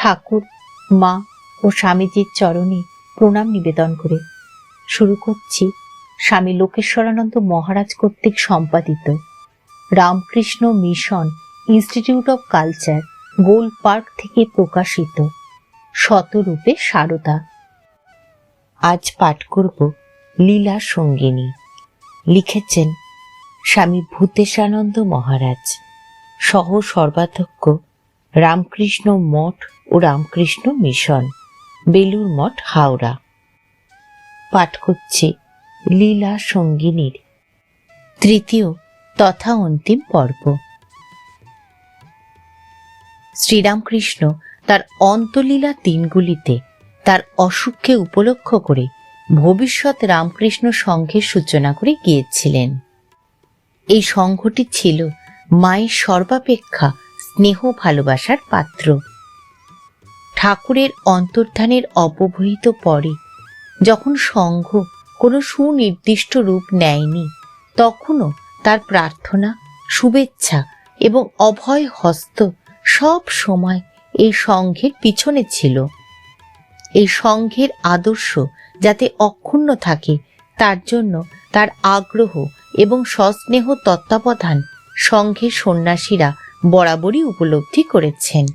ঠাকুর, মা ও স্বামীজির চরণে প্রণাম নিবেদন করে শুরু করছি স্বামী লোকেশ্বরানন্দ মহারাজ কর্তৃক সম্পাদিত Ramakrishna mission institute of culture, goal park থেকে প্রকাশিত শতরূপে সারদা। আজ পাঠ করব লীলা সঙ্গিনী। লিখেছেন স্বামী ভূতেশানন্দ মহারাজ, সহ সর্বাধ্যক্ষ রামকৃষ্ণ মঠ ও রামকৃষ্ণ মিশন, বেলুর মঠ, হাওড়া। পাঠ করছি লীলা সঙ্গিনীর তৃতীয় তথা অন্তিম পর্ব। শ্রীরামকৃষ্ণ তার অন্তলীলা দিনগুলিতে তার অসুখকে উপলক্ষ করে ভবিষ্যৎ রামকৃষ্ণ সংঘের সূচনা করে গিয়েছিলেন। এই সংঘটি ছিল মায়ের সর্বাপেক্ষা স্নেহ ভালোবাসার পাত্র। ঠাকুরের অন্তর্ধানের অব্যবহিত পরে যখন সংঘ কোনো সুনির্দিষ্ট রূপ নেয়নি, তখনও তার প্রার্থনা, শুভেচ্ছা এবং অভয় হস্ত সব সময় এই সংঘের পিছনে ছিল। এই সংঘের আদর্শ যাতে অক্ষুণ্ণ থাকে, তার জন্য তার আগ্রহ এবং সস্নেহ তত্ত্বাবধান সংঘের সন্ন্যাসীরা বরাবরই উপলব্ধি করেছেন।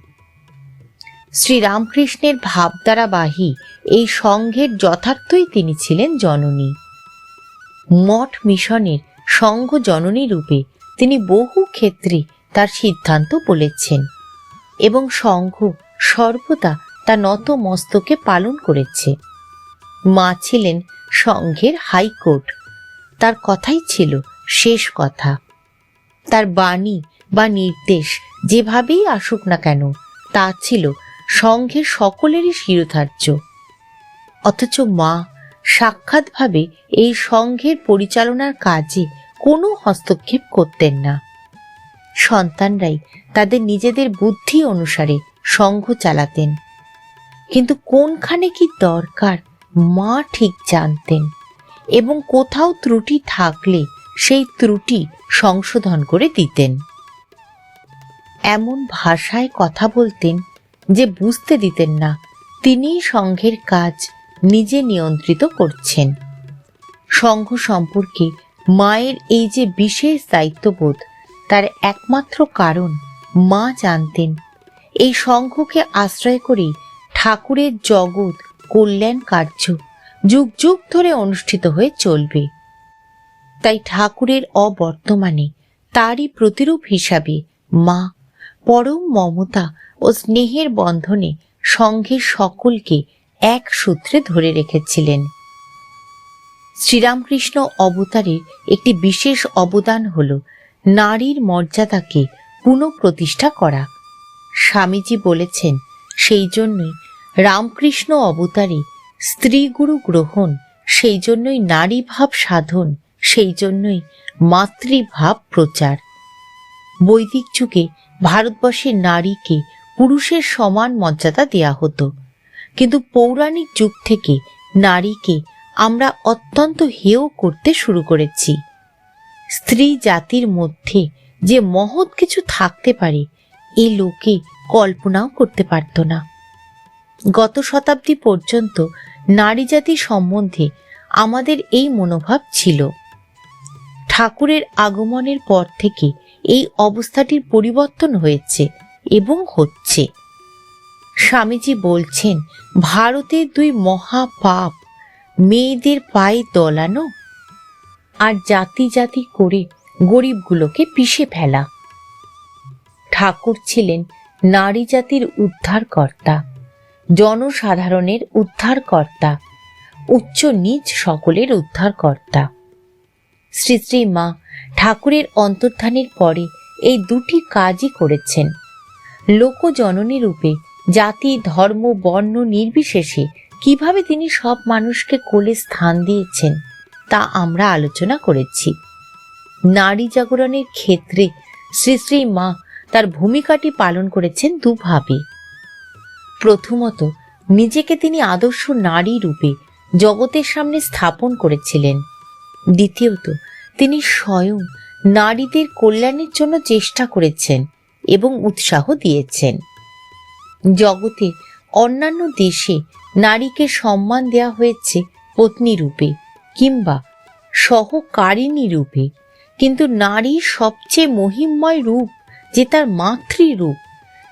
শ্রীরামকৃষ্ণের ভাবধারাবাহী এই সংঘের যথার্থই তিনি ছিলেন জননী। মঠ মিশনের সংঘ জননী রূপে তিনি বহু ক্ষেত্রে তার সিদ্ধান্ত বলেছেন এবং সংঘ সর্বদা তা নত মস্তকে পালন করেছে। মা ছিলেন সংঘের হাইকোর্ট, তার কথাই ছিল শেষ কথা। তার বাণী বা নির্দেশ যেভাবেই আসুক না কেন, তা ছিল সংঘের সকলেরই শিরোধার্য। অথচ মা সাক্ষাৎভাবে এই সংঘের পরিচালনার কাজে কোনো হস্তক্ষেপ করতেন না। সন্তানরাই তাদের নিজেদের বুদ্ধি অনুসারে সংঘ চালাতেন, কিন্তু কোনখানে কি দরকার মা ঠিক জানতেন এবং কোথাও ত্রুটি থাকলে সেই ত্রুটি সংশোধন করে দিতেন। এমন ভাষায় কথা বলতেন যে বুঝতে দিতেন না তিনিই সংঘের কাজ নিজে নিয়ন্ত্রিত করছেন। সংঘ সম্পর্কে মায়ের এই যে বিশেষ দায়িত্ববোধ, তার একমাত্র কারণ মা জানতেন এই সংঘকে আশ্রয় করেই ঠাকুরের জগৎ কল্যাণ কার্য যুগ যুগ ধরে অনুষ্ঠিত হয়ে চলবে। তাই ঠাকুরের অবর্তমানে তারই প্রতিরূপ হিসাবে মা পরম মমতা ও স্নেহের বন্ধনে সংঘের সকলকে এক সূত্রে ধরে রেখেছিলেন। শ্রীরামকৃষ্ণ অবতারের একটি বিশেষ অবদান হল নারীর মর্যাদাকে পুনঃপ্রতিষ্ঠা করা। স্বামীজি বলেছেন, সেই জন্যই রামকৃষ্ণ অবতারে স্ত্রীগুরু গ্রহণ, সেই জন্যই নারী ভাব সাধন, সেই জন্যই মাতৃভাব প্রচার। বৈদিক যুগে ভারতবর্ষের নারীকে পুরুষের সমান মর্যাদা দেয়া হতো, কিন্তু পৌরাণিক যুগ থেকে নারীকে আমরা অত্যন্ত হেয় করতে শুরু করেছি। স্ত্রী জাতির মধ্যে যে মহৎ কিছু থাকতে পারে, এ লোকে কল্পনাও করতে পারত না। গত শতাব্দী পর্যন্ত নারী জাতি সম্বন্ধে আমাদের এই মনোভাব ছিল। ঠাকুরের আগমনের পর থেকে এই অবস্থাটির পরিবর্তন হয়েছে এবং হচ্ছে। স্বামীজি বলছেন, ভারতের দুই মহাপাপ, মেয়েদের পায়ে দোলানো আর জাতি জাতি করে গরিবগুলোকে পিষে ফেলা। ঠাকুর ছিলেন নারী জাতির উদ্ধারকর্তা, জনসাধারণের উদ্ধারকর্তা, উচ্চ নীচ সকলের উদ্ধারকর্তা। শ্রী শ্রী মা ঠাকুরের অন্তর্ধানের পরে এই দুটি কাজই করেছেন। লোকজননী রূপে জাতি, ধর্ম, বর্ণ নির্বিশেষে কিভাবে তিনি সব মানুষকে কোলে স্থান দিয়েছেন, তা আমরা আলোচনা করেছি। নারী জাগরণের ক্ষেত্রে শ্রী শ্রী মা তার ভূমিকাটি পালন করেছেন দুভাবে। প্রথমত, নিজেকে তিনি আদর্শ নারী রূপে জগতের সামনে স্থাপন করেছিলেন। দ্বিতীয়ত, তিনি স্বয়ং নারীদের কল্যাণের জন্য চেষ্টা করেছেন এবং উৎসাহ দিয়েছেন। জগতের অন্যান্য দেশে নারীকে সম্মান দেওয়া হয়েছে পত্নী রূপে কিংবা সহকারিণী রূপে, কিন্তু নারীর সবচেয়ে মহিমময় রূপ যে তার মাতৃরূপ,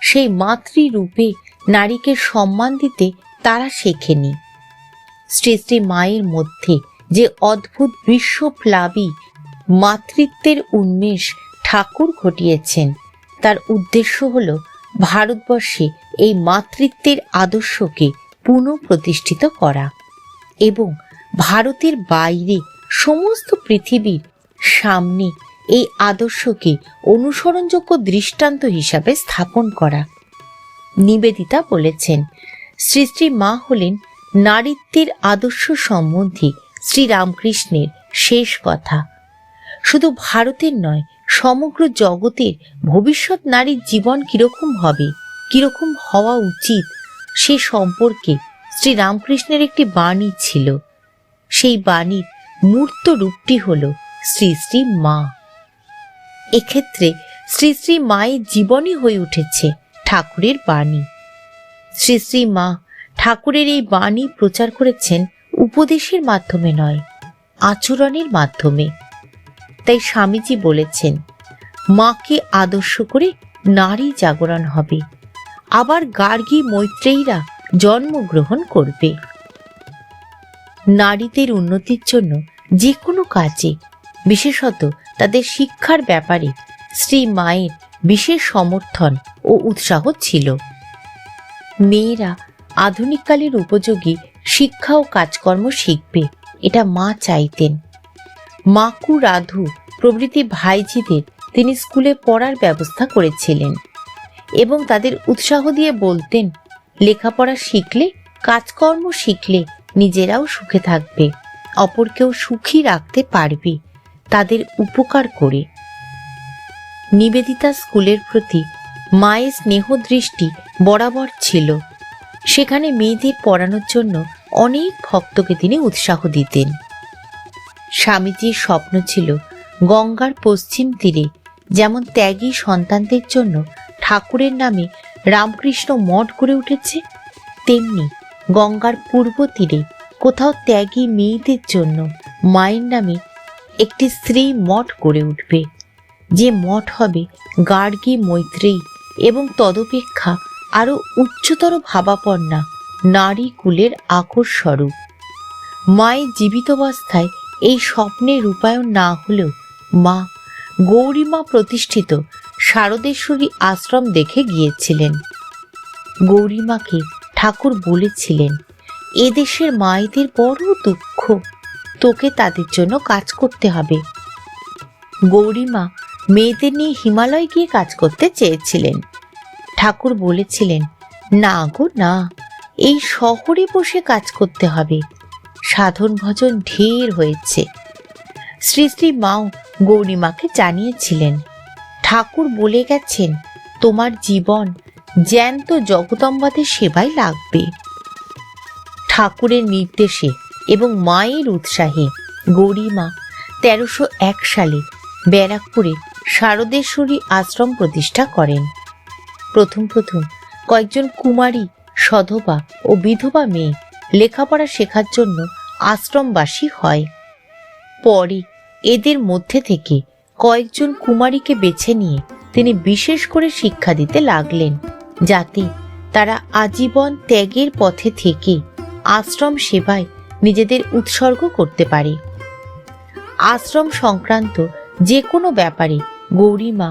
সেই মাতৃরূপে নারীকে সম্মান দিতে তারা শেখেনি। শ্রী শ্রী মায়ের মধ্যে যে অদ্ভুত বিশ্বপ্লাবী মাতৃত্বের উন্মেষ ঠাকুর ঘটিয়েছেন, তার উদ্দেশ্য হল ভারতবর্ষে এই মাতৃত্বের আদর্শকে পুনঃপ্রতিষ্ঠিত করা এবং ভারতের বাইরে সমস্ত পৃথিবীর সামনে এই আদর্শকে অনুসরণযোগ্য দৃষ্টান্ত হিসাবে স্থাপন করা। নিবেদিতা বলেছেন, শ্রী শ্রী মা হলেন নারীত্বের আদর্শ সম্বন্ধে শ্রীরামকৃষ্ণের শেষ কথা। শুধু ভারতের নয়, সমগ্র জগতের ভবিষ্যৎ নারীর জীবন কিরকম হবে, কিরকম হওয়া উচিত, সে সম্পর্কে শ্রীরামকৃষ্ণের একটি বাণী ছিল। সেই বাণীর মূর্ত রূপটি হল শ্রী শ্রী মা। এক্ষেত্রে শ্রী শ্রী মায়ের জীবনই হয়ে উঠেছে ঠাকুরের বাণী। শ্রী শ্রী মা ঠাকুরের এই বাণী প্রচার করেছেন উপদেশের মাধ্যমে নয়, আচরণের মাধ্যমে। তাই স্বামীজি বলেছেন, মাকে আদর্শ করে নারী জাগরণ হবে, আবার গার্গী মৈত্রেয়ীরা জন্মগ্রহণ করবে। নারীদের উন্নতির জন্য যে কোনো কাজে, বিশেষত তাদের শিক্ষার ব্যাপারে শ্রী মায়ের বিশেষ সমর্থন ও উৎসাহ ছিল। মেয়েরা আধুনিককালের উপযোগী শিক্ষা ও কাজকর্ম শিখবে, এটা মা চাইতেন। মাকু, রাধু প্রভৃতি ভাইঝিদের তিনি স্কুলে পড়ার ব্যবস্থা করেছিলেন এবং তাদের উৎসাহ দিয়ে বলতেন, লেখাপড়া শিখলে, কাজকর্ম শিখলে নিজেরাও সুখে থাকবে, অপরকেও সুখী রাখতে পারবে তাদের উপকার করে। নিবেদিতা স্কুলের প্রতি মায়ের স্নেহ দৃষ্টি বরাবর ছিল। সেখানে মেয়েদের পড়ানোর জন্য অনেক ভক্তকে তিনি উৎসাহ দিতেন। স্বামীজির স্বপ্ন ছিল গঙ্গার পশ্চিম তীরে যেমন ত্যাগী সন্তানদের জন্য ঠাকুরের নামে রামকৃষ্ণ মঠ গড়ে উঠেছে, তেমনি গঙ্গার পূর্ব তীরে কোথাও ত্যাগী মেয়েদের জন্য মায়ের নামে একটি স্ত্রী মঠ গড়ে উঠবে, যে মঠ হবে গার্গী মৈত্রেয়ী এবং তদপেক্ষা আরো উচ্চতর ভাবাপন্না নারী কুলের আকরস্বরূপ। মায়ের জীবিতাবস্থায় এই স্বপ্নের রূপায়ণ না হলেও মা গৌরীমা প্রতিষ্ঠিত শারদেশ্বরী আশ্রম দেখে গিয়েছিলেন। গৌরীমাকে ঠাকুর বলেছিলেন, এদেশের মায়েদের বড় দুঃখ, তোকে তাদের জন্য কাজ করতে হবে। গৌরীমা মেয়েদের নিয়ে হিমালয় গিয়ে কাজ করতে চেয়েছিলেন। ঠাকুর বলেছিলেন, না গো না, এই শহরে বসে কাজ করতে হবে, সাধন ভজন ঢের হয়েছে। শ্রী শ্রী মাও গৌরীমাকে জানিয়েছিলেন, ঠাকুর বলে গেছেন, তোমার জীবন জ্যান্ত জগদম্বাদের সেবায় লাগবে। ঠাকুরের নির্দেশে এবং মায়ের উৎসাহে গৌরীমা 1301 সালে ব্যারাকপুরে শারদেশ্বরী আশ্রম প্রতিষ্ঠা করেন। প্রথম কয়েকজন কুমারী, সধবা ও বিধবা মেয়ে লেখাপড়া শেখার জন্য আশ্রমবাসী হয়। পরে এদের মধ্যে থেকে কয়েকজন কুমারীকে বেছে নিয়ে তিনি বিশেষ করে শিক্ষা দিতে লাগলেন, যাতে তারা আজীবন ত্যাগের পথে থেকে আশ্রম সেবায় নিজেদের উৎসর্গ করতে পারে। আশ্রম সংক্রান্ত যে কোনো ব্যাপারে গৌরীমা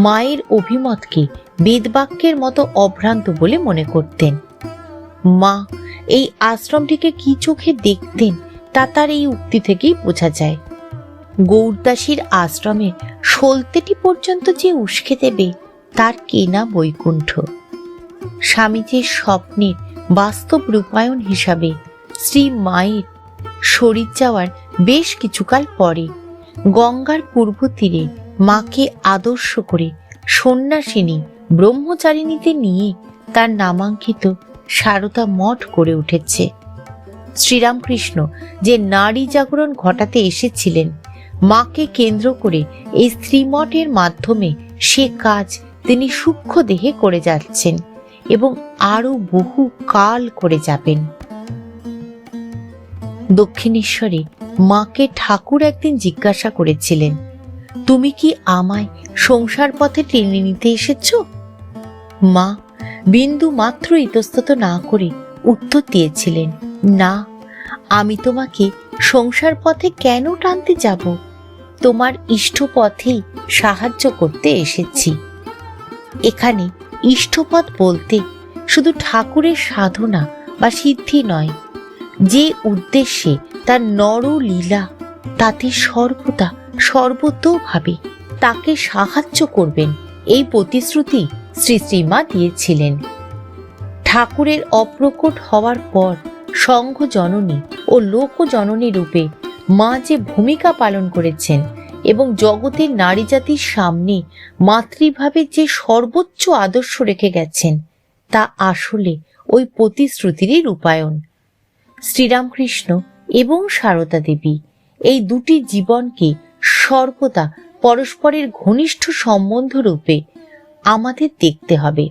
মায়ের অভিমতকে বেদবাক্যের মতো অভ্রান্ত বলে মনে করতেন। মা এই আশ্রমটিকে কি চোখে দেখতেন তা তার এই উক্তি থেকেই বোঝা যায়। গৌরদাসীর আশ্রমে সলতেটি পর্যন্ত যে উস্কে দেবে তার কেনা বৈকুণ্ঠ। স্বামীজির স্বপ্নের বাস্তব রূপায়ণ হিসাবে শ্রী মায়ের শরীর যাওয়ার বেশ কিছুকাল পরে গঙ্গার পূর্ব তীরে মাকে আদর্শ করে সন্ন্যাসিনী ব্রহ্মচারিণীতে নিয়ে তার নামাঙ্কিত সারদা মঠ গড়ে উঠেছে। শ্রীরামকৃষ্ণ যে নারী জাগরণ ঘটাতে এসেছিলেন, মাকে কেন্দ্র করে এই স্ত্রীমঠের মাধ্যমে সে কাজ তিনি সূক্ষ্ম দেহে করে যাচ্ছেন এবং আরো বহু কাল করে যাবেন। দক্ষিণেশ্বরে মাকে ঠাকুর একদিন জিজ্ঞাসা করেছিলেন, তুমি কি আমায় সংসার পথে টেনে নিতে এসেছ? মা বিন্দু মাত্র ইতস্তত না করে উত্তর দিয়েছিলেন, না, আমি তোমাকে সংসার পথে কেন টানতে যাব? তোমার ইষ্ট পথেই সাহায্য করতে এসেছি। এখানে ইষ্টপথ বলতে শুধু ঠাকুরের সাধনা বা সিদ্ধি নয়, যে উদ্দেশ্যে তার নরলীলা, তাতে সর্বদা সর্বতোভাবে তাকে সাহায্য করবেন এই প্রতিশ্রুতি শ্রী শ্রীমা দিয়েছিলেন। ঠাকুরের অপ্রকট হওয়ার পর সংঘ জননী ও লোক জননী রূপে মা যে ভূমিকা পালন করেছেন এবং জগতের নারী জাতির সামনে মাতৃভাবে যে সর্বোচ্চ আদর্শ রেখে গেছেন, তা আসলে ওই প্রতিশ্রুতিরই রূপায়ণ। শ্রীরামকৃষ্ণ এবং সারদা দেবী এই দুটি জীবনকে সর্বদা পরস্পরের ঘনিষ্ঠ সম্বন্ধ রূপে আমাদের দেখতে হবে।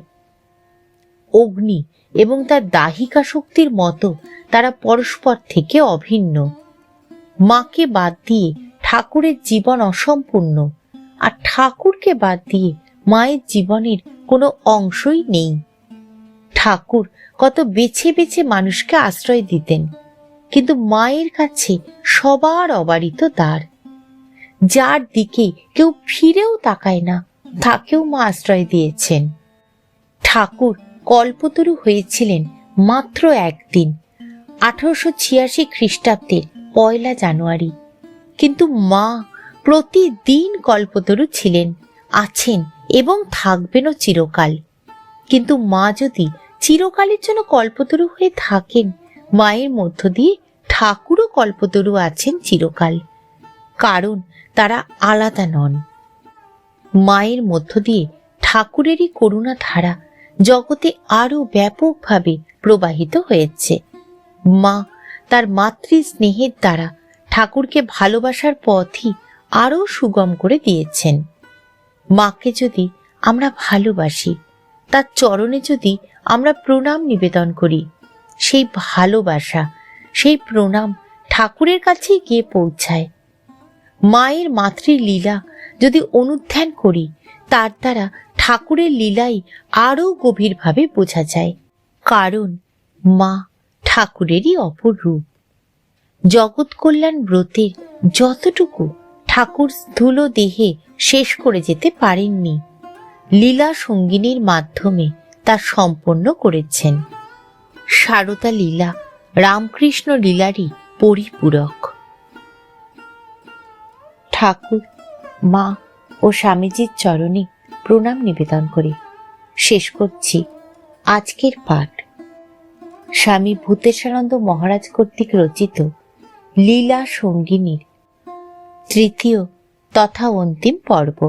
অগ্নি এবং তার দাহিকা শক্তির মতো তারা পরস্পর থেকে অভিন্ন। মাকে বাদ দিয়ে ঠাকুরের জীবন অসম্পূর্ণ, আর ঠাকুরকে বাদ দিয়ে মায়ের জীবনের কোনো অংশই নেই। ঠাকুর কত বেছে বেছে মানুষকে আশ্রয় দিতেন, কিন্তু মায়ের কাছে সবার অবারিত দ্বার। যার দিকে কেউ ফিরেও তাকায় না, তাকেও মা আশ্রয় দিয়েছেন। ঠাকুর কল্পতরু হয়েছিলেন মাত্র একদিন, 1886 খ্রিস্টাব্দের 1 জানুয়ারি, কিন্তু মা প্রতিদিন কল্পতরু ছিলেন, আছেন এবং থাকবেনও চিরকাল। কিন্তু মা যদি চিরকালের জন্য কল্পতরু হয়ে থাকেন, মায়ের মধ্য দিয়ে ঠাকুরও কল্পতরু আছেন চিরকাল, কারণ তারা আলাদা নন। মায়ের মধ্য দিয়ে ঠাকুরেরই করুণা ধারা জগতে আরো ব্যাপকভাবে প্রবাহিত হয়েছে। মা তার মাতৃ স্নেহের দ্বারা ঠাকুরকে ভালোবাসার পথই আরো সুগম করে দিয়েছেন। মাকে যদি আমরা ভালোবাসি, তার চরণে যদি আমরা প্রণাম নিবেদন করি, সেই ভালোবাসা, সেই প্রণাম ঠাকুরের কাছেই গিয়ে পৌঁছায়। মায়ের মাতৃলীলা যদি অনুধ্যান করি, তার দ্বারা ঠাকুরের লীলাই আরো গভীরভাবে বোঝা যায়, কারণ মা ঠাকুরেরই অপর রূপ। জগৎ কল্যাণ ব্রতের যতটুকু ঠাকুর স্থূল দেহে শেষ করে যেতে পারেননি, লীলা সঙ্গিনীর মাধ্যমে তা সম্পন্ন করেছেন। সারদা লীলা রামকৃষ্ণ লীলারই পরিপূরক। ঠাকুর, মা ও স্বামীজির চরণে প্রণাম নিবেদন করে শেষ করছি আজকের পাঠ। স্বামী ভূতেশানন্দ মহারাজ কর্তৃক রচিত লীলা সঙ্গিনীর 3য় তথা অন্তিম পর্ব।